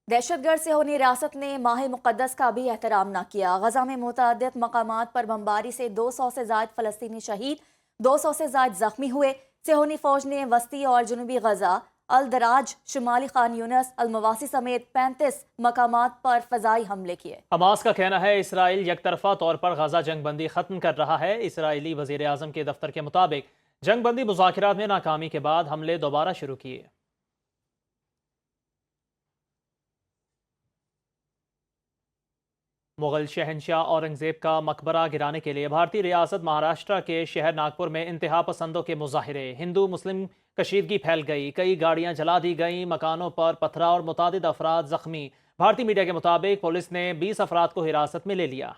दहशत गर्द सिहोनी रियासत ने माह मुक़द्दस का भी एहतराम न किया। गजा में मुतअद्दिद मकामात पर बमबारी से 200 से ज़ायद फ़लस्तीनी शहीद, 200 से ज़ायद ज़ख्मी हुए। सिहोनी फ़ौज ने वस्ती और जनूबी गजा, अल दराज, शुमाली खान यूनस, अल मवासी समेत 35 मकामात पर फ़ज़ाई हमले किए। हमास का कहना है इसराइल यकतरफा तौर पर गजा जंग बंदी ख़त्म कर रहा है। इसराइली वज़ीर आज़म के दफ्तर के मुताबिक जंग बंदी मुज़ाकरात में नाकामी के बाद हमले दोबारा शुरू किए। मुग़ल शहनशाह औरंगज़ेब का मकबरा गिराने के लिए भारतीय रियासत महाराष्ट्र के शहर नागपुर में इंतहा पसंदों के मुजाहिरे, हिंदू मुस्लिम कशीदगी फैल गई, कई गाड़ियां जला दी गईं, मकानों पर पथराव और मुतादिद अफराद जख्मी। भारतीय मीडिया के मुताबिक पुलिस ने 20 अफराद को हिरासत में ले लिया।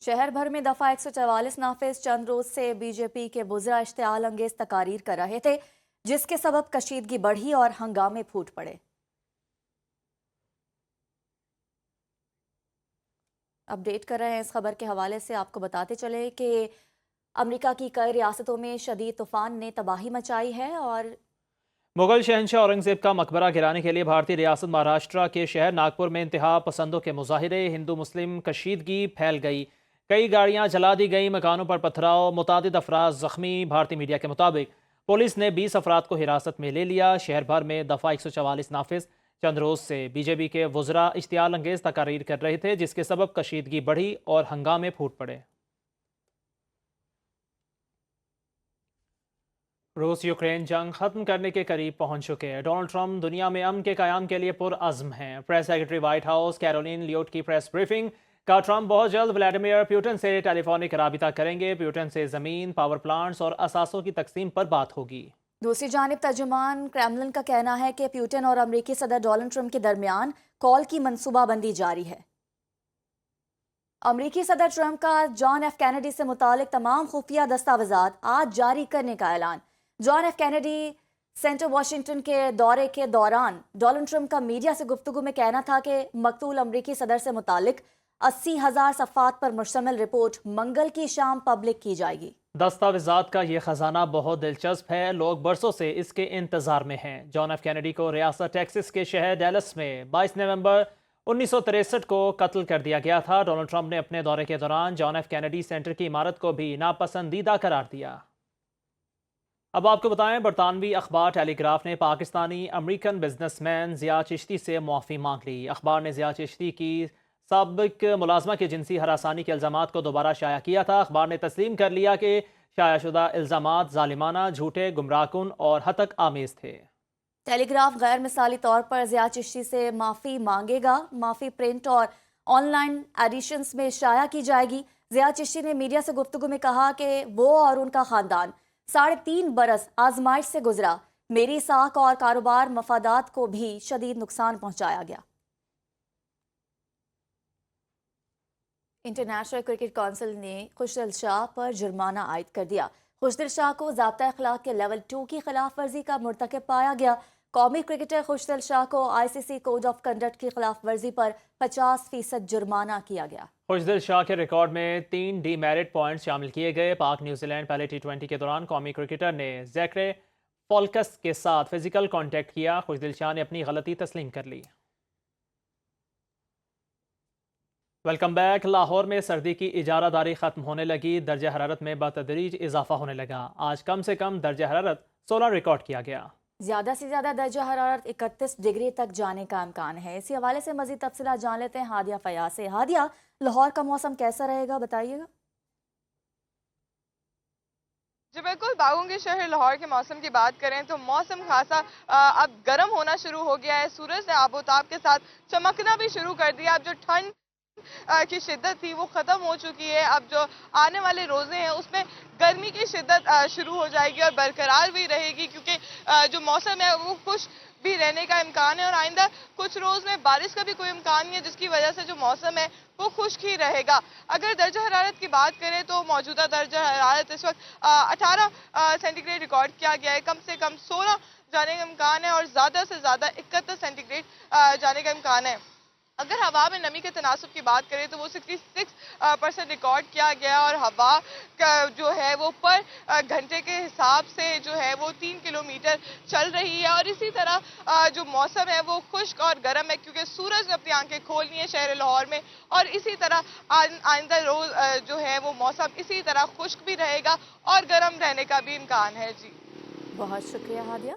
शहर भर में दफ़ा 144 नाफिज चंद रोज से बीजेपी के बुज़रा इश्तिआल अंगेज तकारीर कर रहे थे, जिसके सबब कशीदगी बढ़ी और हंगामे फूट पड़े। अपडेट कर रहे हैं इस खबर के हवाले से। आपको बताते चले कि अमेरिका की कई रियासतों में शदीद तूफान ने तबाही मचाई है और मुगल शहनशाह औरंगजेब का मकबरा गिराने के लिए भारतीय रियासत महाराष्ट्र के शहर नागपुर में इंतहा पसंदों के मुजाहिरे, हिंदू मुस्लिम कशीदगी फैल गई, कई गाड़ियां जला दी गई, मकानों पर पथराव, मुतादिद अफराद जख्मी। भारतीय मीडिया के मुताबिक पुलिस ने 20 अफराद को हिरासत में ले लिया। शहर भर में दफ़ा 144 नाफिज चंद रोज से बीजेपी के वुज़रा इश्तियाल अंगेज तकारीर कर रहे थे, जिसके सबब कशीदगी बढ़ी और हंगामे फूट पड़े। रूस यूक्रेन जंग खत्म करने के करीब पहुंच चुके हैं। डोनाल्ड ट्रंप दुनिया में अमन के कयाम के लिए पुरअज़्म हैं। Press secretary White House Karoline Leavitt की प्रेस ब्रीफिंग का ट्रंप बहुत जल्द व्लादिमीर पुतिन से टेलीफोनिक राबिता करेंगे। पुतिन से ज़मीन, पावर प्लांट्स और असासों की तकसीम पर बात होगी। दूसरी जानिब तर्जुमान क्रेमलिन का कहना है कि पुतिन और अमेरिकी सदर डोनाल्ड ट्रंप के दरमियान कॉल की मनसूबाबंदी जारी है। अमेरिकी सदर ट्रंप का जॉन एफ कैनेडी से मुतालिक तमाम खुफिया दस्तावेजात आज जारी करने का ऐलान। John F Kennedy centre Washington के दौरे के दौरान डोनाल्ड ट्रंप का मीडिया से गुफ्तगू में कहना था कि मकतूल अमेरिकी सदर से मुतालिक 80,000 सफ़ात पर मुश्तमिल रिपोर्ट मंगल की शाम पब्लिक की जाएगी। दस्तावेजात का ये खजाना बहुत दिलचस्प है, लोग बरसों से इसके इंतजार में हैं। जॉन एफ कैनेडी को रियासत टेक्सास के शहर डैलस में 22 नवंबर 1963 को कत्ल कर दिया गया था। डोनाल्ड ट्रंप ने अपने दौरे के दौरान जॉन एफ कैनेडी सेंटर की इमारत को भी नापसंदीदा करार दिया। अब आपको बताएं, बरतानवी अखबार टेलीग्राफ ने पाकिस्तानी अमेरिकन बिजनेसमैन ज़िया चिश्ती से मुआफ़ी मांग ली। अखबार ने ज़िया चिश्ती की साबिक मुलाजमा के जिनसी हरासानी के इल्ज़ामात को दोबारा शाया किया था। अखबार ने तस्लीम कर लिया कि शायाशुदा इल्ज़ामात ज़ालिमाना, झूठे, गुमराहकुन और हतक आमेज़ थे। टेलीग्राफ गैर मिसाली तौर पर ज़िया चिश्ती से माफ़ी मांगेगा। माफ़ी प्रिंट और ऑनलाइन एडिशंस में शाया की जाएगी। ज़िया चिश्ती ने मीडिया से गुफ्तगू में कहा कि वो और उनका ख़ानदान 3.5 बरस आजमाइश से गुजरा। मेरी साख और कारोबार मफादात को भी शदीद नुकसान पहुंचाया गया। इंटरनेशनल क्रिकेट काउंसिल ने खुशदिल शाह पर जुर्माना आयद कर दिया। खुशदिल शाह को ज़ाब्ता अखलाक के लेवल 2 की खिलाफ वर्जी का मुर्तकब पाया गया। कौमी क्रिकेटर खुशदिल शाह को ICC कोड ऑफ कंडक्ट की खिलाफ वर्जी पर 50% जुर्माना किया गया। खुशदिल शाह के रिकॉर्ड में 3 डीमेरिट पॉइंट्स शामिल किए गए। पाक न्यूजीलैंड पहले T20 के दौरान कौमी क्रिकेटर ने जैक्रे फॉल्कस के साथ फिजिकल कॉन्टैक्ट किया। खुशदिल शाह ने अपनी गलती तस्लीम कर ली। Welcome back. लाहौर में सर्दी की इजारादारी खत्म होने लगी, दर्जा हरारत में बतदरीज इजाफा होने लगा। आज कम से कम दर्जा हरारत 16 रिकॉर्ड किया गया। ज्यादा से ज्यादा दर्जा हरारत 31 डिग्री तक जाने का इम्कान है। इसी हवाले से मजीद तफसीलात जान लेते हैं हादिया फयाज से। हादिया, लाहौर का मौसम कैसा रहेगा, बताइएगा। जी बिल्कुल, बागों के शहर लाहौर के मौसम की बात करें तो मौसम खासा अब गर्म होना शुरू हो गया है। सूरज ने आबोताब के साथ चमकना भी शुरू कर दिया। अब जो ठंड की शिद्दत थी वो ख़त्म हो चुकी है। अब जो आने वाले रोज़े हैं उसमें गर्मी की शिद्दत शुरू हो जाएगी और बरकरार भी रहेगी, क्योंकि जो मौसम है वो खुश भी रहने का इम्कान है और आइंदा कुछ रोज़ में बारिश का भी कोई इम्कान नहीं है, जिसकी वजह से जो मौसम है वो खुश्क ही रहेगा। अगर दर्जा हरारत की बात करें तो मौजूदा दर्जा हरारत इस वक्त 18 सेंटीग्रेड रिकॉर्ड किया गया है। कम से कम 16 जाने का इम्कान है और ज़्यादा से ज़्यादा 71 सेंटीग्रेड जाने का इम्कान है। اگر ہوا میں نمی کے تناسب کی بات کریں تو وہ 66% ریکارڈ کیا گیا اور ہوا کا جو ہے وہ پر گھنٹے کے حساب سے جو ہے وہ 3 کلومیٹر چل رہی ہے. اور اسی طرح جو موسم ہے وہ خشک اور گرم ہے کیونکہ سورج نے اپنی آنکھیں کھولنی ہے شہر لاہور میں. اور اسی طرح آئندہ روز جو ہے وہ موسم اسی طرح خشک بھی رہے گا اور گرم رہنے کا بھی امکان ہے. جی بہت شکریہ ہادیہ.